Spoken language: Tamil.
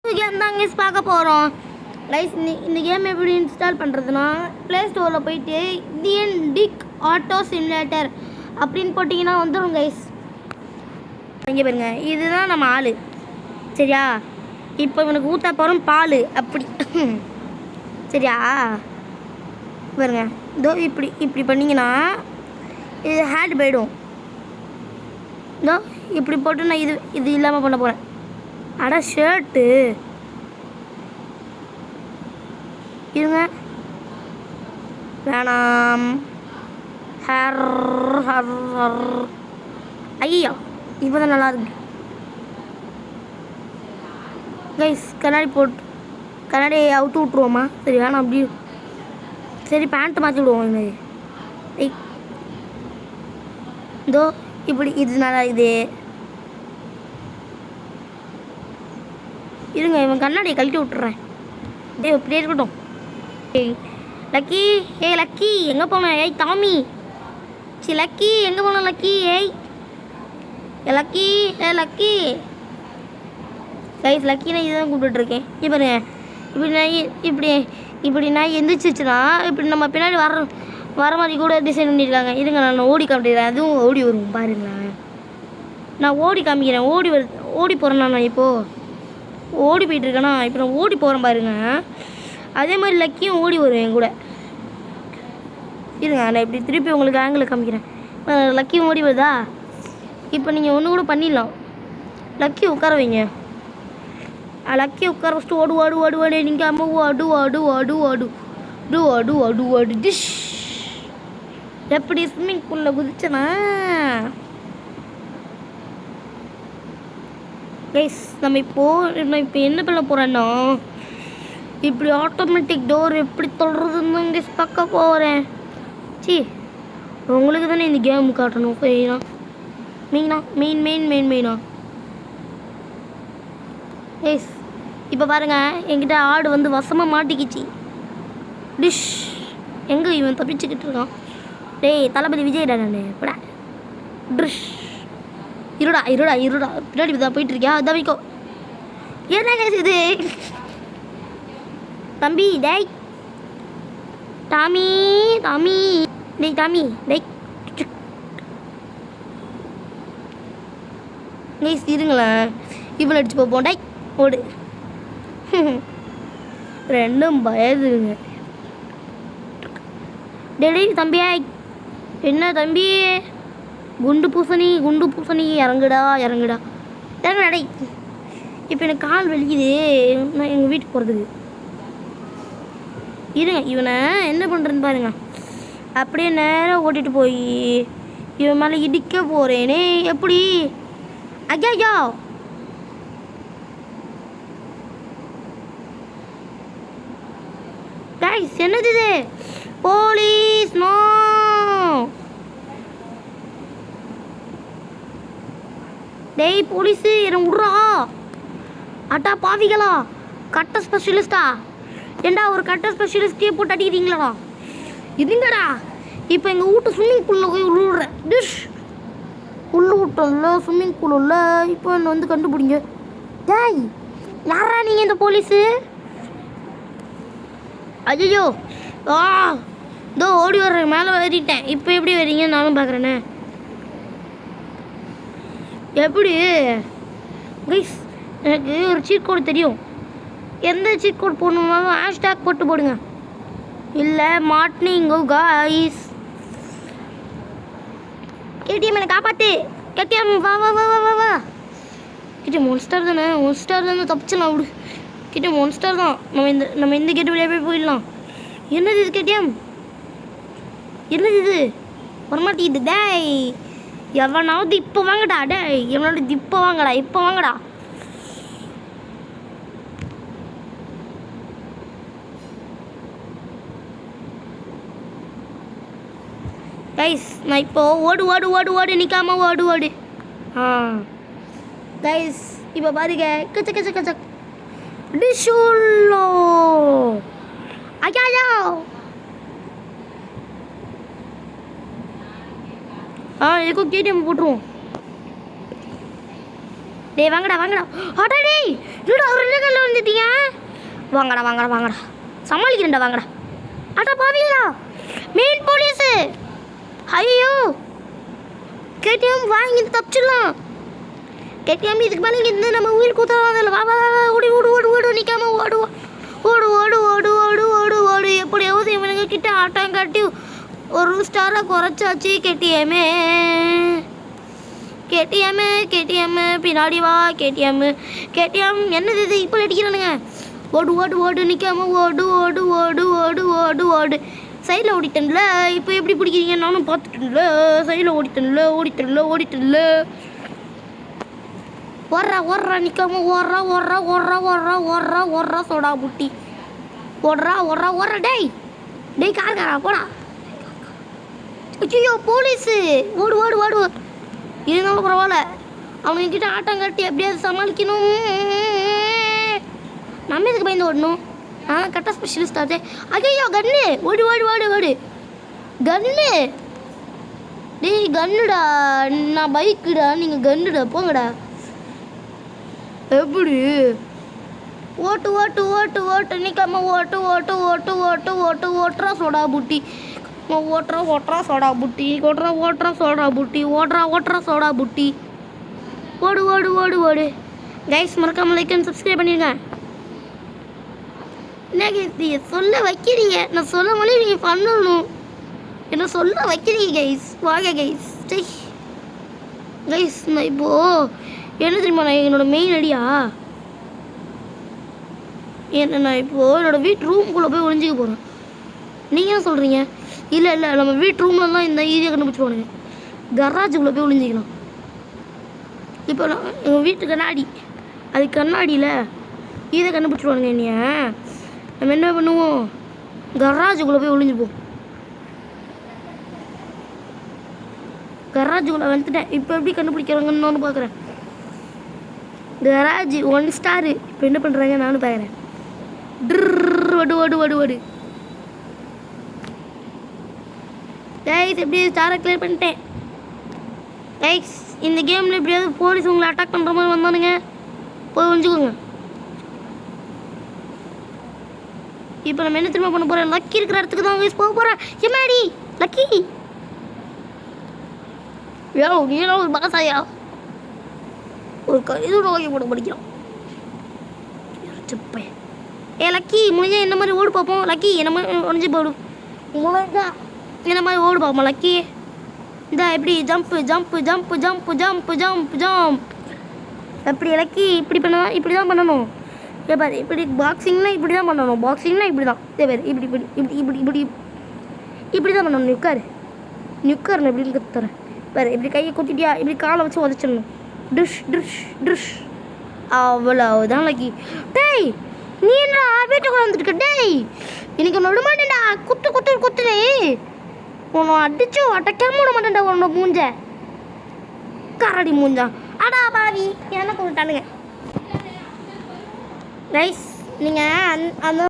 கேம் தான் கைஸ் பார்க்க போகிறோம். கைஸ் இந்த கேம் எப்படி இன்ஸ்டால் பண்ணுறதுன்னா ப்ளே ஸ்டோரில் போயிட்டு இந்தியன் டிக் ஆட்டோ சிமுலேட்டர் அப்படின்னு போட்டிங்கன்னா வந்துடும் கைஸ். இங்கே பாருங்க, இதுதான் நம்ம ஆள் சரியா. இப்போ இவனுக்கு ஊற்ற போகிறோம் பால் அப்படி சரியா. பாருங்க இதோ இப்படி இப்படி பண்ணிங்கன்னா இது ஹேண்ட் போயிடும். இதோ இப்படி போட்டு நான் இது இல்லாமல் பண்ண போகிறேன். அட ஷர்ட்டு இருங்க, வேணாம். ஹர் ஹர் ஹர் ஐயோ இப்போ தான் நல்லா இருக்கு கைஸ். கண்ணாடி அவுத்து விட்ருவோமா? சரி வேணாம் அப்படி. சரி பேண்ட்டு மாற்றி விடுவோம். இந்த இதோ இப்படி இது நல்லா இது. இருங்க, இவன் கண்ணாடியை கழட்டி விட்டுறேன். இப்படியே இருக்கட்டும். லக்கி லக்கி எங்கே போன? டாமி லக்கி எங்கே போன? லக்கி லக்கி லக்கி கைஸ் லக்கினா இதுதான் கூப்பிட்டுருக்கேன். இப்போ இப்படி நான் எந்திரிச்சிச்சுன்னா இப்படி நம்ம பின்னாடி வர மாதிரி கூட டிசைன் பண்ணியிருக்காங்க. இருங்க நான் ஓடி காமிக்கிறேன், அதுவும் ஓடி வரும் பாருங்களேன். நான் ஓடி காமிக்கிறேன். ஓடி போகிறேன். நான் இப்போது ஓடி போயிட்டுருக்கேன்னா இப்போ நான் ஓடி போகிறேன் பாருங்க. அதே மாதிரி லக்கியும் ஓடி வரும் என் கூட. இருங்க நான் இப்படி திருப்பி உங்களுக்கு ஆங்கிள் காமிக்கிறேன். லக்கியும் ஓடி வருதா? இப்போ நீங்கள் ஒன்று கூட பண்ணிடலாம். லக்கி உட்கார வைங்க. லக்கி உட்கார வச்சுட்டு ஓடு நீங்கள் அம்மா அடு டிஷ். எப்படி ஸ்விம்மிங் பூலில் குதிச்சனா கைஸ். நம்ம இப்போ என்ன பண்ண போகிறேன்னா இப்படி ஆட்டோமேட்டிக் டோர் எப்படி தொடர்றதுன்னு கைஸ் பார்க்க போகிறேன். உங்களுக்கு தானே இந்த கேம் காட்டணும். சரிண்ணா மெயினா கைஸ். இப்போ பாருங்கள், என்கிட்ட ஆடு வந்து வசமாக மாட்டிக்கிச்சு. டிஷ் எங்கே இவன் தப்பிச்சுக்கிட்டு இருக்கான்? டேய் தளபதி விஜய்டா நான் படா. ட்ரிஷ் இருடா பின்னாடி தான் போயிட்டுருக்கியா? தவிக்கோ. என்ன கைஸ் இது? தம்பி டேய் டாமி டேய் டாமி டேய் கைஸ் இருங்களேன், இவனை அடிச்சு போப்போம். டேய் ஓடு. ரெண்டும் பயதுங்க. டேய் தம்பியா, என்ன தம்பி? குண்டு பூசணி இறங்குடா டேய். இப்போ எனக்கு கால் வலிக்குது, நான் எங்கள் வீட்டுக்கு போகிறதுக்கு. இருங்க இவனை என்ன பண்ணுறேன்னு பாருங்க. அப்படியே நேராக ஓட்டிகிட்டு போய் இவன் மேலே இடிக்க போகிறேனே. எப்படி? ஐயா கைஸ் என்னது இது? Police no. டேய் போலீஸு என்ன விட்றா? அட்டா பாவிகளா, கட்ட ஸ்பெஷலிஸ்டா. ஏண்டா ஒரு கட்ட ஸ்பெஷலிஸ்டே போட்டு அடிக்கிறீங்களா? இதுங்கடா இப்போ எங்கள் வீட்டு ஸ்விம்மிங் பூலில் போய் விழுடுறேன். டிஷ் விட்டல ஸ்விம்மிங் பூல் உள்ள. இப்போ என்ன வந்து கண்டுபிடிங்க. டேய் யாரா நீங்கள்? இந்த போலீஸு? ஐயோ இதோ ஓடி வர்றேன், மேலே ஏறிட்டேன். இப்போ எப்படி வரீங்க நானும் பார்க்குறேனே. எப்படி கைஸ்? எனக்கு ஒரு சீட் கோடு தெரியும். எந்த சீட் கோட் போடணுன்னாலும் ஹேஷ்டாக் போட்டு போடுங்க. இல்லை மாட்டினீங்கோ கைஸ். கேடிஎம் என்னை காப்பாற்று. கேடிஎம் வா. கேடிஎம் ஒன் தானே தப்பிச்சலாம் விடு. கேடிஎம் ஒன் ஸ்டார் தான். நம்ம இந்த கேட்டு வழியாக போயிடலாம். என்னது இது கேடிஎம்? என்னது இது? வரமாட்டேங்குது. டேய் எவனாவது இப்போ வாங்கடா. டேய் எவனாவது இப்போ வாங்கடா. கைஸ் நான் இப்போ ஓடு நிற்காம ஓடு. கைஸ் இப்போ பாருங்க, கச்ச டிஷுல்லோ. ஐயா இதுக்கும் கேடிஎம் போட்டுருவோம். டேய் வாங்கடா வாங்கடா. அடா டேய் என்னடா ஒரு ரெண்டு கல்ல வந்து வந்துட்டீங்க. வாங்கடா வாங்கடா வாங்கடா, சமாளிக்கிறேன்டா வாங்கடா. அடா பாவீங்களா, மெயின் போலீஸு. ஐயோ கேடிஎம் வாங்கி தப்பிச்சிடலாம். கேடிஎம் இதுக்கு மேலே இங்கே இருந்து நம்ம உயிர் கூத்தாதில்ல. வா வா ஓடி ஓடு ஓடு ஓடு, நிற்காம ஓடு ஓடு ஓடு ஓடு ஓடு ஓடு ஓடு. எப்படியாவது இவனுங்க கிட்ட ஆட்டம் காட்டி ஒரு ஸ்டாரை குறைச்சாச்சு. கேடிஎம்மே கேடிஎம்மு கேடிஎம்மு பின்னாடி வா. கேடிஎம் என்னது இது இப்போ அடிக்கிறானுங்க. ஓடு ஓடு ஓடு, நிற்காம ஓடு ஓடு ஓடு ஓடு ஓடு ஓடு. சைடில் ஓடிட்டேன்ல, இப்போ எப்படி பிடிக்கிறீங்க நானும் பார்த்துட்டேன்ல. சைடில் ஓடிட்டேன்ல. ஓடுறா நிற்காம ஓடுறா சோடா புட்டி. ஓடுறா டேய் காரா போடா. ஐயோ போலீஸு. ஓடு இருந்தாலும் பரவாயில்ல, அவங்கக்கிட்ட ஆட்டம் கட்டி எப்படியாவது சமாளிக்கணும். நம்ம எதுக்கு பயந்து ஓடணும்? கரெக்டாக ஸ்பெஷலிஸ்ட் ஆச்சு. ஐயோ கன்னு. ஓடு கன்னு. டேய் கன்னுடா, நான் பைக்குடா, நீங்கள் கன்னுடா, போங்கடா. எப்படி ஓட்டு நிற்காம ஓட்டுறா சோடா புட்டி. ஓட்டுறா சோடா புட்டி. ஓடு. கைஸ் மறக்காம லைக் அண்ட் சப்ஸ்கிரைப் பண்ணிடுங்க. என்ன கைஸ் சொல்ல வைக்கிறீங்க, நான் சொல்ல மொழி நீங்கள் பண்ணணும். என்ன சொல்ல வைக்கிறீங்க கைஸ். வாங்க கைஸ் நான் இப்போது என்ன தெரியுமா, நான் என்னோட மெயின் ஐடியா நான் இப்போது என்னோடய வீட்டு ரூம்குள்ளே போய் ஒழிஞ்சிக்க போகிறேன். நீங்கள் என்ன சொல்கிறீங்க? இல்லை நம்ம வீட்டு ரூம்லலாம் இந்த ஈஸியாக கண்டுபிடிச்சிடுவானுங்க. கராஜுக்குள்ளே போய் ஒழிஞ்சிக்கலாம். இப்போ நான் எங்கள் வீட்டு கண்ணாடி, அது கண்ணாடியில் இதை கண்டுபிடிச்சிடுவானுங்க என்னைய. நம்ம என்ன பண்ணுவோம், கராஜுக்குள்ளே போய் ஒழிஞ்சுப்போம். கராஜுக்குள்ளே வந்துட்டேன். இப்போ எப்படி கண்டுபிடிக்கிறாங்கன்னு நான் பார்க்குறேன். Garage 1 star. இப்போ என்ன பண்ணுறாங்க நானும் பார்க்குறேன். ஓடு. கைஸ் எப்படி ஸ்டாரை கிளியர் பண்ணிட்டேன். கைஸ் இந்த கேமில் எப்படியாவது போலீஸ் உங்களை அட்டாக் பண்ணுற மாதிரி வந்தானுங்க, போய் ஒழிஞ்சுக்கோங்க. இப்போ நம்ம என்ன திரும்ப பண்ண போகிறோம், லக்கி இருக்கிற இடத்துக்கு தான் கைஸ் போக போகிறேன். எம்மாடி லக்கி, நீலாம் ஒரு பாசாயா, ஒரு கழுதோட வகை போட படிக்கிறோம். லக்கி முடிஞ்சா என்ன மாதிரி ஓடு பார்ப்போம். லக்கி என்ன மாதிரி உடஞ்சி போடும். முடிஞ்சா என்ன மாதிரி ஓடு பார்ப்போம். லக்கி இந்த எப்படி ஜம்ப். எப்படி லக்கி இப்படி தான் பண்ணணும். பாரு இப்படி பாக்ஸிங்னா இப்படி தான் பண்ணணும். இப்படி தான் இப்படி தான் பண்ணணும். நிற்காரு எப்படின்னு கற்றுத்தரேன் பாரு. இப்படி கையை குத்திட்டியா, இப்படி காலை வச்சு உதச்சிடணும். ட்ரிஷ் அவ்வளவுதான் லக்கி. டேய் நீ என்ன வீட்டுக்குள்ள வந்துருக்க? டேய் எனக்கு ஒன்று விட மாட்டேன்டா. குத்துனே உன்னை அடிச்சு அடைக்காம விட மாட்டேன்டா. உன்னோட மூஞ்ச கரடி மூஞ்சா. அடா பாவி எனக்கு விட்டானுங்க. கைஸ் நீங்கள் அந்த